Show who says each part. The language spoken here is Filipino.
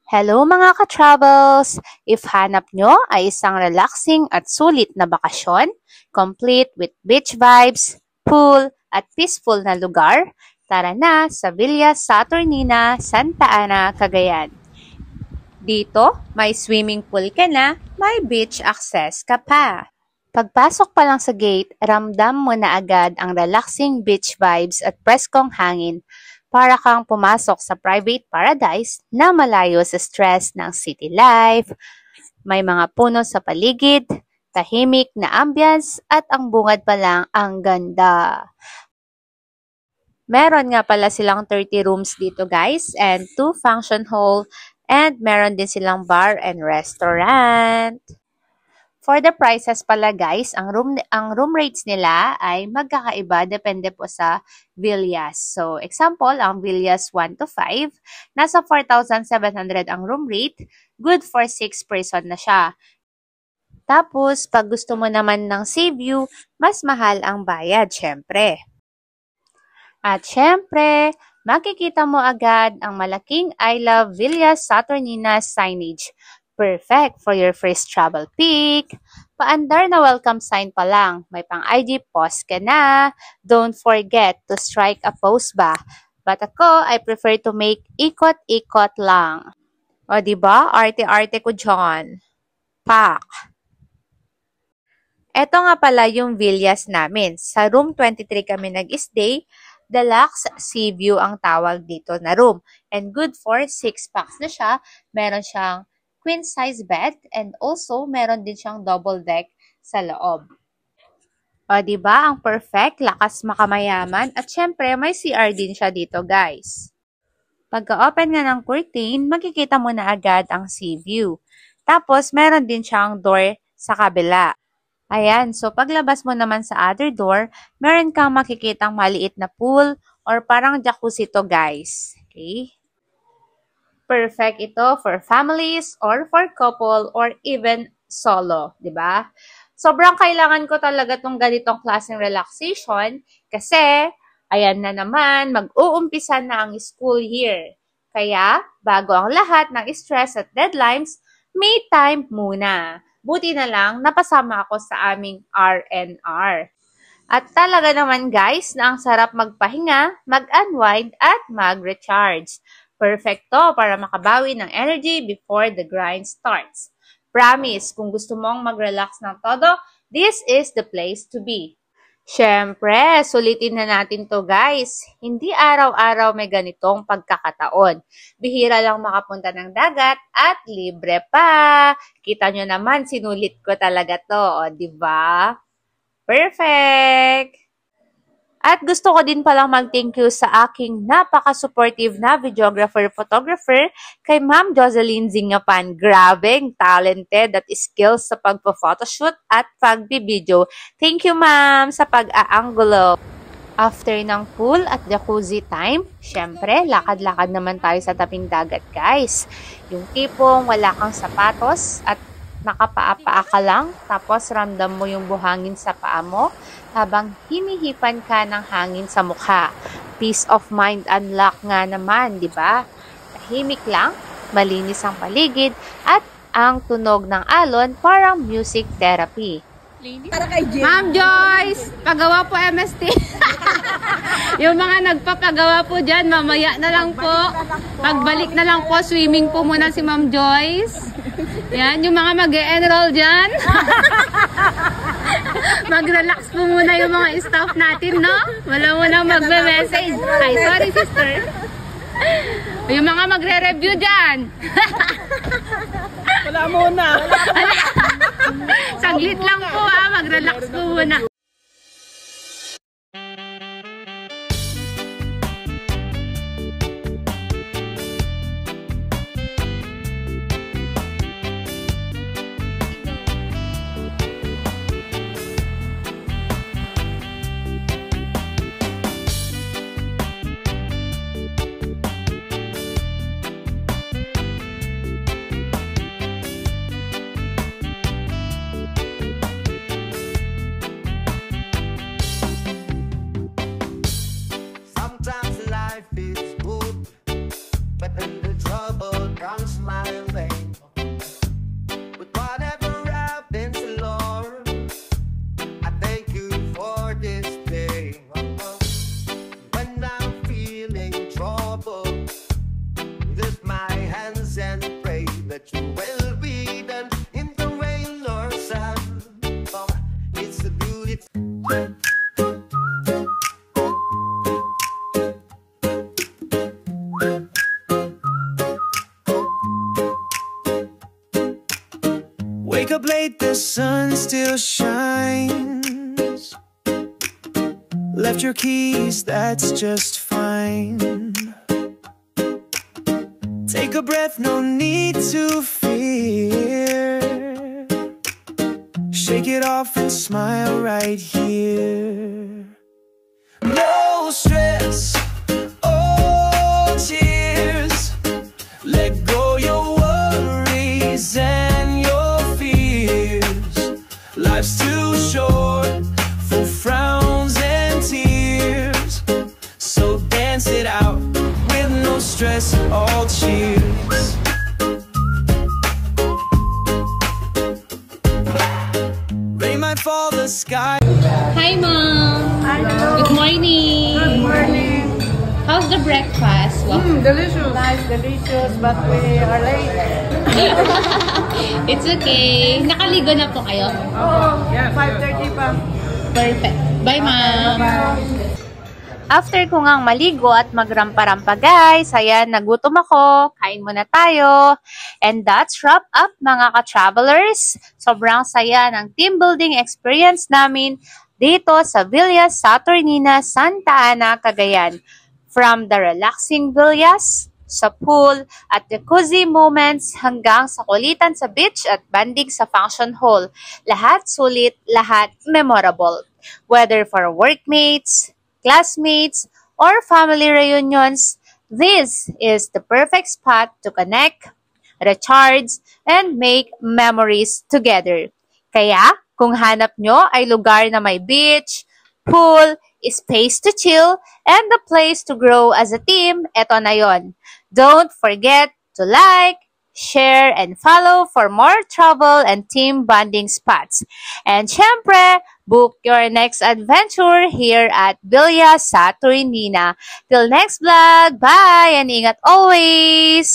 Speaker 1: Hello mga ka-travels! If hanap nyo ay isang relaxing at sulit na bakasyon, complete with beach vibes, pool, at peaceful na lugar, tara na sa Villa Saturnina, Santa Ana, Cagayan. Dito, may swimming pool ka na, may beach access ka pa. Pagpasok pa lang sa gate, ramdam mo na agad ang relaxing beach vibes at preskong hangin, para kang pumasok sa private paradise na malayo sa stress ng city life. May mga puno sa paligid, tahimik na ambience, at ang bungad pa lang ang ganda. Meron nga pala silang 30 rooms dito guys, and 2 function hall, and meron din silang bar and restaurant. For the prices pala guys, ang room rates nila ay magkakaiba depende po sa villas. So, example, ang villas 1 to 5, nasa 4,700 ang room rate, good for 6 person na siya. Tapos, pag gusto mo naman ng sea view, mas mahal ang bayad, syempre. At syempre, makikita mo agad ang malaking I Love Villa Saturnina signage. Perfect for your first travel pic. Paandar na welcome sign pa lang. May pang IG post ka na. Don't forget to strike a pose ba? But ako, I prefer to make ikot-ikot lang. O diba? Arte-arte ko dyan. Pak! Eto nga pala yung villas namin. Sa room 23 kami nag-stay. Deluxe Sea View ang tawag dito na room. And good for 6 packs na siya. Meron siyang queen size bed, and also meron din siyang double deck sa loob. O diba, ang perfect, lakas makamayaman, at syempre may CR din siya dito guys. Pagka-open nga ng curtain, makikita mo na agad ang sea view. Tapos meron din siyang door sa kabila. Ayan, so paglabas mo naman sa other door, meron kang makikitang maliit na pool or parang jacuzzi to guys. Okay? Perfect ito for families or for couple or even solo, di ba? Sobrang kailangan ko talaga tong ganitong klaseng relaxation kasi, ayan na naman, mag-uumpisa na ang school year. Kaya, bago ang lahat ng stress at deadlines, may time muna. Buti na lang, napasama ako sa aming R&R. At talaga naman guys, na ang sarap magpahinga, mag-unwind at mag-recharge. Perfecto para makabawi ng energy before the grind starts. Promise, kung gusto mong mag-relax ng todo, this is the place to be. Syempre, sulitin na natin to guys. Hindi araw-araw may ganitong pagkakataon. Bihira lang makapunta ng dagat at libre pa. Kita nyo naman, sinulit ko talaga to, o diba? Perfect! At gusto ko din palang mag-thank you sa aking napaka-supportive na videographer-photographer kay Ma'am Jocelyn Zingapan. Grabeng talented at skills sa pagpo-photoshoot at pagbibideo. Thank you ma'am sa pag-aanggulo. After ng pool at jacuzzi time, syempre, lakad-lakad naman tayo sa tabing dagat guys. Yung tipong wala kang sapatos at nakapaa-paa ka lang, tapos ramdam mo yung buhangin sa paa mo habang hinihipan ka ng hangin sa mukha. Peace of mind unlock nga naman, di ba? Tahimik lang, malinis ang paligid, at ang tunog ng alon parang music therapy. Ma'am Joyce, pagawa po MST. Yung mga nagpapagawa po dyan, mamaya na lang po. Pagbalik na lang po, swimming po muna si Ma'am Joyce. Yan, yung mga mag-e-enroll dyan. Mag-relax po muna yung mga staff natin, no? Wala mo nang magme-message. Ay, sorry sister. Yung mga magre-review dyan.
Speaker 2: Wala muna.
Speaker 1: Saglit lang po ha, mag-relax po muna.
Speaker 2: it. Wake up late, the sun still shines. Left your keys, that's just fine. Take a breath, no need to fear. Shake it off and smile right here. No stress, oh tears. Let go your worries and your fears. Life's too short for frowns and tears, so dance it out with no stress, all cheers. Rain might fall, the sky.
Speaker 1: Hi, Mom!
Speaker 3: Hello.
Speaker 1: Good morning!
Speaker 3: Good morning.
Speaker 1: How's the breakfast? Wow.
Speaker 3: Delicious. Nice, delicious, but we are late.
Speaker 1: It's okay. Nakaligo na po kayo?
Speaker 3: Oh, yeah, 5:30 pa.
Speaker 1: Perfect. Bye, Ma'am!
Speaker 3: Bye.
Speaker 1: After ko ngang maligo at magrampa-rampa guys, ayan, nagutom ako, kain muna tayo. And that's wrap up mga ka-travelers. Sobrang saya ng team building experience namin dito sa Villas Saturnina, Santa Ana, Cagayan. From the relaxing villas, sa pool, at jacuzzi moments hanggang sa kulitan sa beach at banding sa function hall. Lahat sulit, lahat memorable. Whether for workmates, classmates, or family reunions, this is the perfect spot to connect, recharge, and make memories together. Kaya, kung hanap nyo ay lugar na may beach, pool, space to chill, and a place to grow as a team, eto na yon. Don't forget to like, share, and follow for more travel and team bonding spots. And syempre, book your next adventure here at Villas Saturnina. Till next vlog, bye and ingat always!